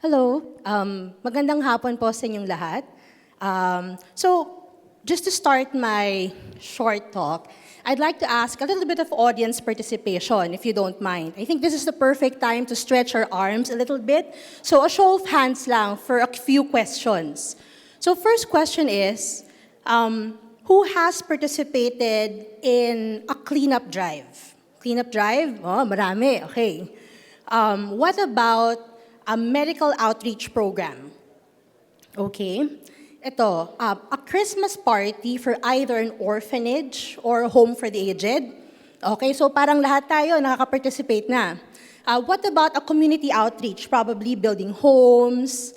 Hello, magandang hapon po sa inyong lahat. Just to start my short talk, I'd like to ask a little bit of audience participation, if you don't mind. I think this is the perfect time to stretch our arms a little bit. So a show of hands lang for a few questions. So first question is, who has participated in a cleanup drive? Cleanup drive? Oh, marami. Okay. What about a medical outreach program? Okay. Ito, a Christmas party for either an orphanage or a home for the aged. Okay, so parang lahat tayo nakaka-participate na. What about a community outreach? Probably building homes.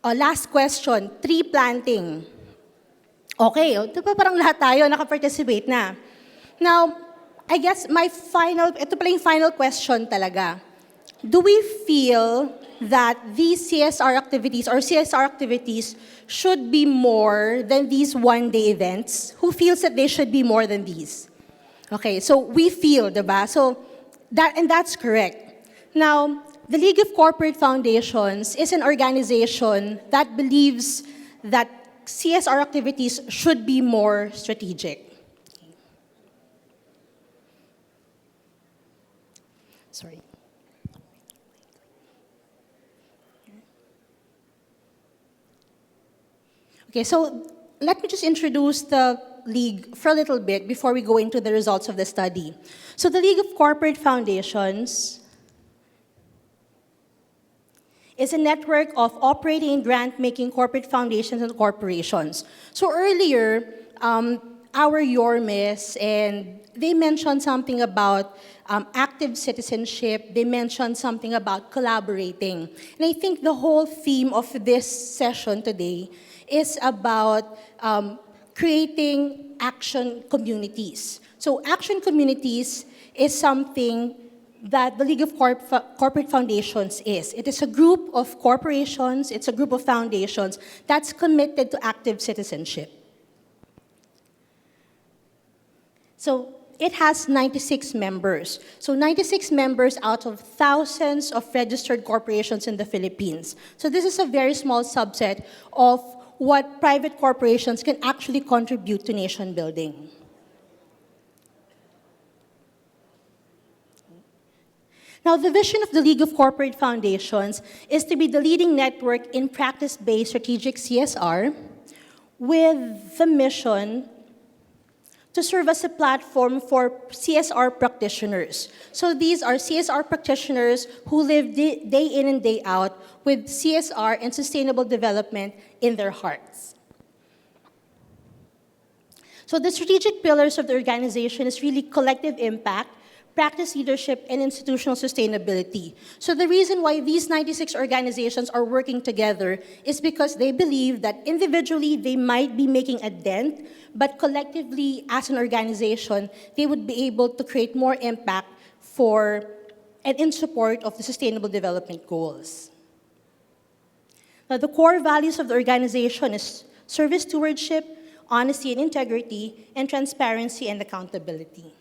Last question, tree planting. Okay, ito pa parang lahat tayo naka-participate na. Now, I guess ito pala yung final question talaga. Do we feel that these CSR activities or CSR activities should be more than these one-day events? Who feels that they should be more than these? Okay, so we feel, diba? So, that's correct. Now, the League of Corporate Foundations is an organization that believes that CSR activities should be more strategic. Sorry. Okay, so let me just introduce the League for a little bit before we go into the results of the study. So the League of Corporate Foundations is a network of operating and grant-making corporate foundations and corporations. So earlier, our Yormes, and they mentioned something about active citizenship, they mentioned something about collaborating. And I think the whole theme of this session today is about creating action communities. So action communities is something that the League of Corporate Foundations is. It is a group of corporations, it's a group of foundations that's committed to active citizenship. So it has 96 members. So 96 members out of thousands of registered corporations in the Philippines. So this is a very small subset of what private corporations can actually contribute to nation building. Now, the vision of the League of Corporate Foundations is to be the leading network in practice-based strategic CSR with the mission to serve as a platform for CSR practitioners. So these are CSR practitioners who live day in and day out with CSR and sustainable development in their hearts. So the strategic pillars of the organization is really collective impact, practice leadership, and institutional sustainability. So the reason why these 96 organizations are working together is because they believe that individually they might be making a dent, but collectively as an organization, they would be able to create more impact for and in support of the Sustainable Development Goals. Now, the core values of the organization is service stewardship, honesty and integrity, and transparency and accountability.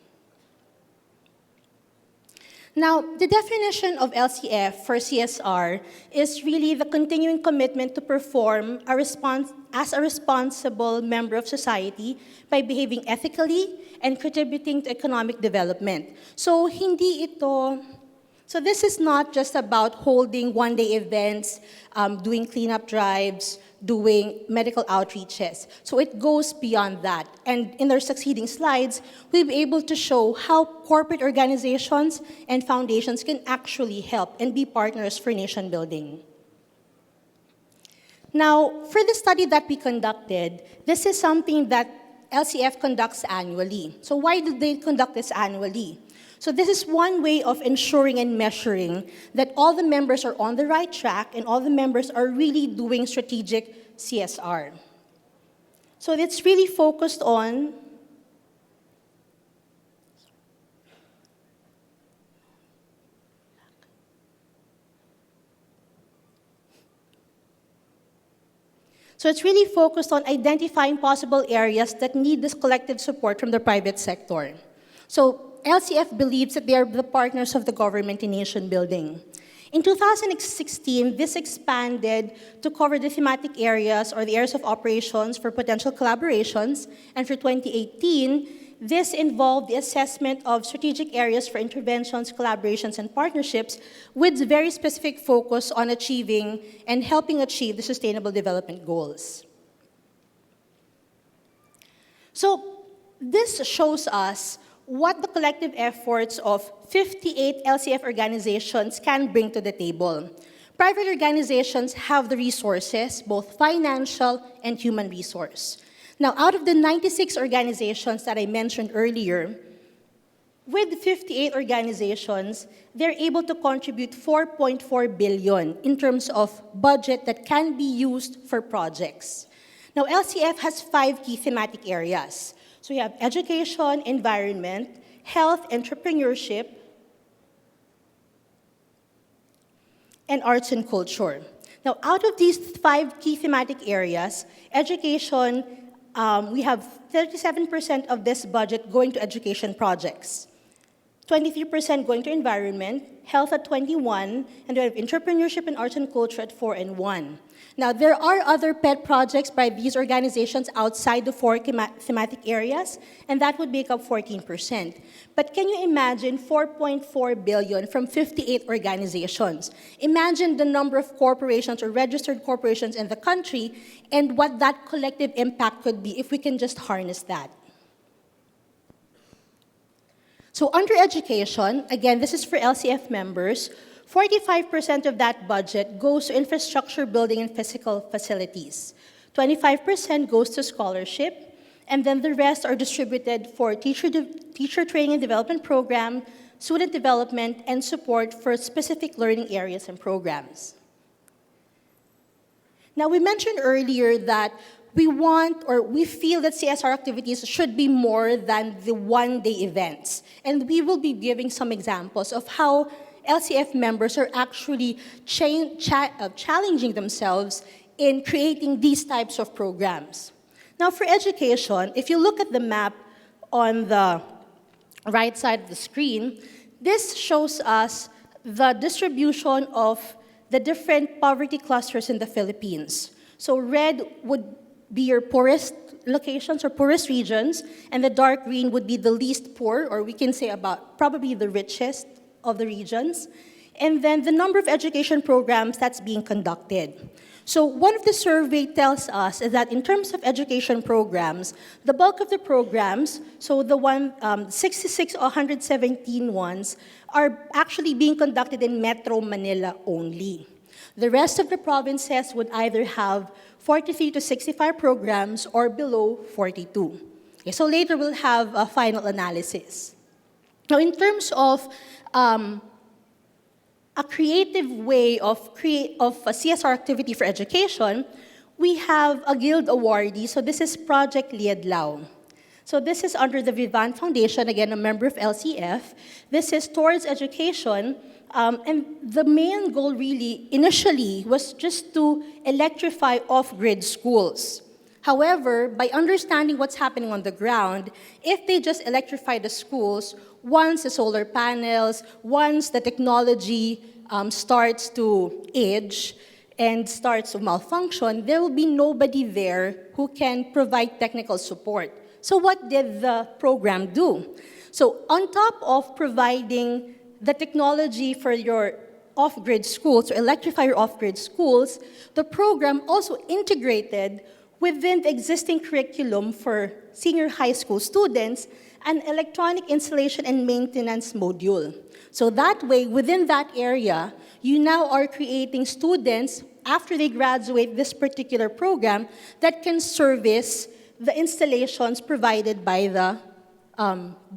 Now, the definition of LCF for CSR is really the continuing commitment to perform as a responsible member of society by behaving ethically and contributing to economic development. So this is not just about holding one-day events, doing cleanup drives, doing medical outreaches. So it goes beyond that. And in our succeeding slides, we'll be able to show how corporate organizations and foundations can actually help and be partners for nation building. Now, for the study that we conducted, this is something that LCF conducts annually. So why do they conduct this annually? So this is one way of ensuring and measuring that all the members are on the right track and all the members are really doing strategic CSR. So it's really focused on identifying possible areas that need this collective support from the private sector. So LCF believes that they are the partners of the government in nation building. In 2016, this expanded to cover the thematic areas or the areas of operations for potential collaborations. And for 2018, this involved the assessment of strategic areas for interventions, collaborations, and partnerships with very specific focus on achieving and helping achieve the Sustainable Development Goals. So this shows us what the collective efforts of 58 LCF organizations can bring to the table. Private organizations have the resources, both financial and human resource. Now, out of the 96 organizations that I mentioned earlier, with 58 organizations, they're able to contribute 4.4 billion in terms of budget that can be used for projects. Now, LCF has 5 key thematic areas. So we have education, environment, health, entrepreneurship, and arts and culture. Now, out of these 5 key thematic areas, education, we have 37% of this budget going to education projects, 23% going to environment, health at 21%, and we have entrepreneurship and arts and culture at 4% and 1%. Now, there are other pet projects by these organizations outside the 4 thematic areas, and that would make up 14%. But can you imagine 4.4 billion from 58 organizations? Imagine the number of corporations or registered corporations in the country and what that collective impact could be if we can just harness that. So under education, again, this is for LCF members, 45% of that budget goes to infrastructure building and physical facilities. 25% goes to scholarship, and then the rest are distributed for teacher training and development program, student development, and support for specific learning areas and programs. Now, we mentioned earlier that we want or we feel that CSR activities should be more than the one-day events. And we will be giving some examples of how LCF members are actually challenging themselves in creating these types of programs. Now, for education, if you look at the map on the right side of the screen, this shows us the distribution of the different poverty clusters in the Philippines. So red would be your poorest locations or poorest regions, and the dark green would be the least poor, or we can say about probably the richest of the regions, and then the number of education programs that's being conducted. So one of the survey tells us is that in terms of education programs, the bulk of the programs, so the 66 117 ones, are actually being conducted in Metro Manila only. The rest of the provinces would either have 43 to 65 programs or below 42. Okay, so later we'll have a final analysis. Now, in terms of a creative way of a CSR activity for education, we have a guild awardee. So this is Project Liadlaw. So this is under the Vivan Foundation, again, a member of LCF. This is towards education, and the main goal really initially was just to electrify off-grid schools. However, by understanding what's happening on the ground, if they just electrify the schools, once the solar panels, once the technology starts to age and starts to malfunction, there will be nobody there who can provide technical support. So what did the program do? So on top of providing the technology for your off-grid schools, to electrify your off-grid schools, the program also integrated within the existing curriculum for senior high school students an electronic installation and maintenance module. So that way, within that area, you now are creating students, after they graduate this particular program, that can service the installations provided by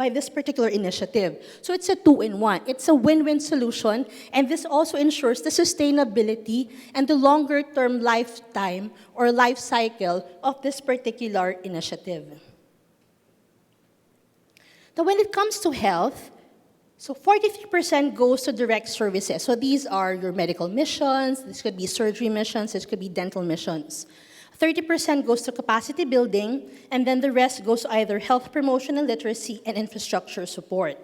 this particular initiative. So it's a 2-in-1. It's a win-win solution, and this also ensures the sustainability and the longer-term lifetime or life cycle of this particular initiative. Now, when it comes to health, so 43% goes to direct services. So these are your medical missions, this could be surgery missions, this could be dental missions. 30% goes to capacity building, and then the rest goes to either health promotion and literacy and infrastructure support.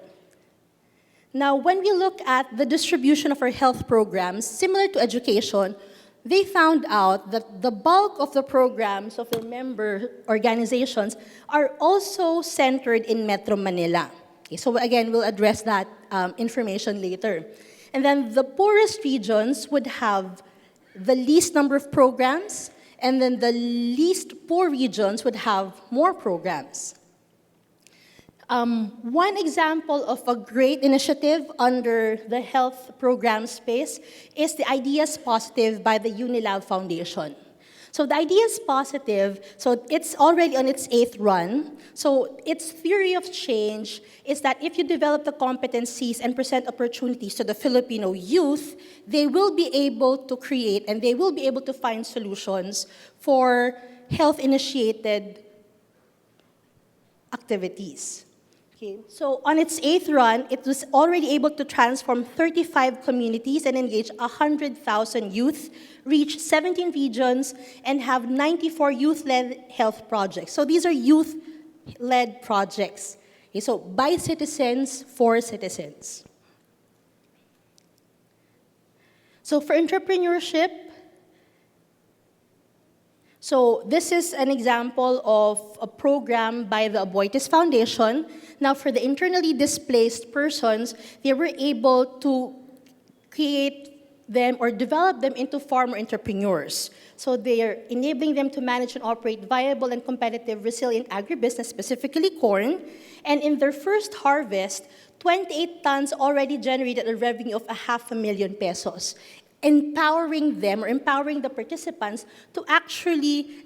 Now, when we look at the distribution of our health programs, similar to education, they found out that the bulk of the programs of their member organizations are also centered in Metro Manila. Okay, so again, we'll address that information later. And then the poorest regions would have the least number of programs, and then the least poor regions would have more programs. One example of a great initiative under the health program space is the Ideas Positive by the Unilab Foundation. So the Ideas Positive, so it's already on its 8th run. So its theory of change is that if you develop the competencies and present opportunities to the Filipino youth, they will be able to create and they will be able to find solutions for health-initiated activities. Okay. So on its 8th run, it was already able to transform 35 communities and engage 100,000 youth, reach 17 regions, and have 94 youth-led health projects. So these are youth-led projects. Okay. So by citizens, for citizens. So for entrepreneurship, so this is an example of a program by the Aboitiz Foundation. Now, for the internally displaced persons, they were able to create them or develop them into farmer entrepreneurs. So they are enabling them to manage and operate viable and competitive, resilient agribusiness, specifically corn. And in their first harvest, 28 tons already generated a revenue of 500,000 pesos. Empowering them or empowering the participants to actually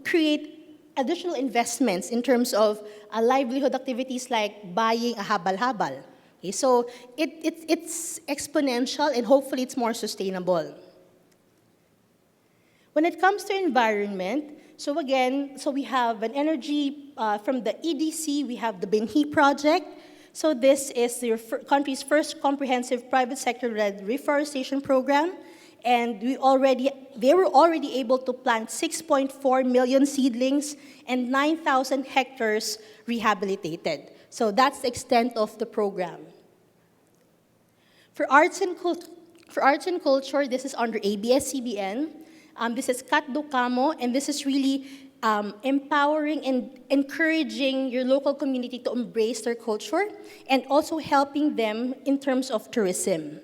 create additional investments in terms of livelihood activities like buying a habal-habal. Okay, so it's exponential and hopefully it's more sustainable. When it comes to environment, so we have an energy from the EDC, we have the Binhi project. So this is the country's first comprehensive private sector-led reforestation program, and they were already able to plant 6.4 million seedlings and 9,000 hectares rehabilitated. So that's the extent of the program. For arts and culture, this is under ABS-CBN. This is Katdo Kamo, and this is really empowering and encouraging your local community to embrace their culture and also helping them in terms of tourism.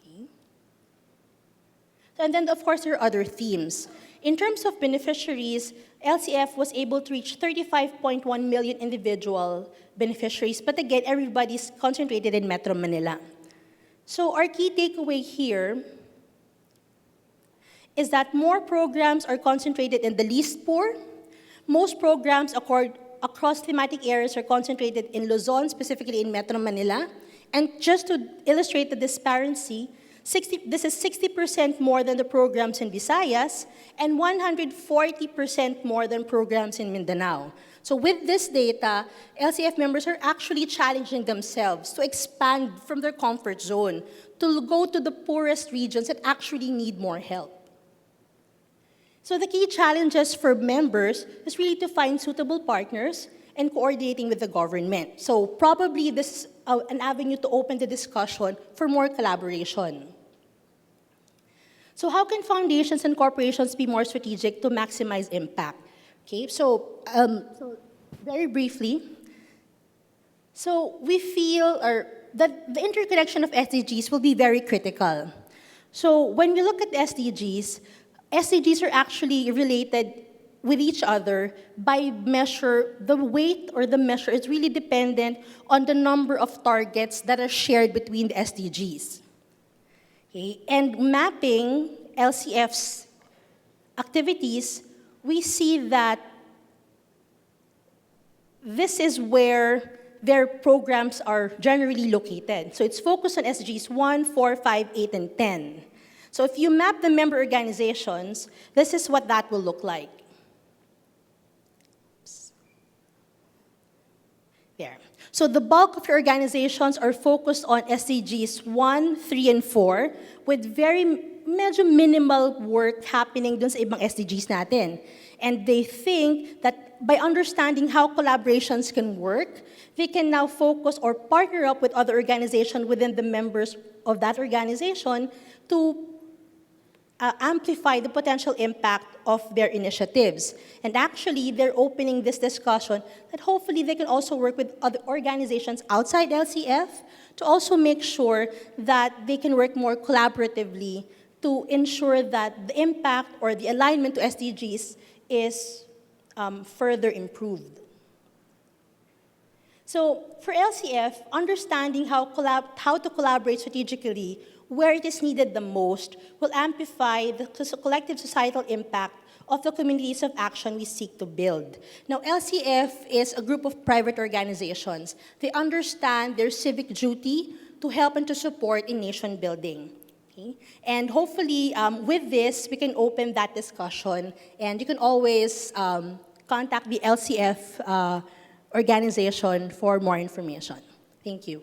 Okay. And then, of course, there are other themes. In terms of beneficiaries, LCF was able to reach 35.1 million individual beneficiaries, but again, everybody's concentrated in Metro Manila. So our key takeaway here is that more programs are concentrated in the least poor. Most programs across thematic areas are concentrated in Luzon, specifically in Metro Manila. And just to illustrate the disparity, this is 60% more than the programs in Visayas and 140% more than programs in Mindanao. So with this data, LCF members are actually challenging themselves to expand from their comfort zone, to go to the poorest regions that actually need more help. So the key challenges for members is really to find suitable partners and coordinating with the government. So probably this is an avenue to open the discussion for more collaboration. So how can foundations and corporations be more strategic to maximize impact? Okay, so very briefly, so we feel that the interconnection of SDGs will be very critical. So when we look at SDGs are actually related with each other by measure. The weight or the measure is really dependent on the number of targets that are shared between the SDGs. Okay? And mapping LCF's activities, we see that this is where their programs are generally located. So it's focused on SDGs 1, 4, 5, 8, and 10. So if you map the member organizations, this is what that will look like. Oops. There. So the bulk of your organizations are focused on SDGs 1, 3, and 4, with very medyo minimal work happening dun sa ibang SDGs natin. And they think that by understanding how collaborations can work, they can now focus or partner up with other organizations within the members of that organization to amplify the potential impact of their initiatives. And actually, they're opening this discussion that hopefully they can also work with other organizations outside LCF to also make sure that they can work more collaboratively to ensure that the impact or the alignment to SDGs is further improved. So for LCF, understanding how to collaborate strategically where it is needed the most will amplify the collective societal impact of the communities of action we seek to build. Now, LCF is a group of private organizations. They understand their civic duty to help and to support in nation building. Okay? And hopefully, with this, we can open that discussion, and you can always contact the LCF organization for more information. Thank you.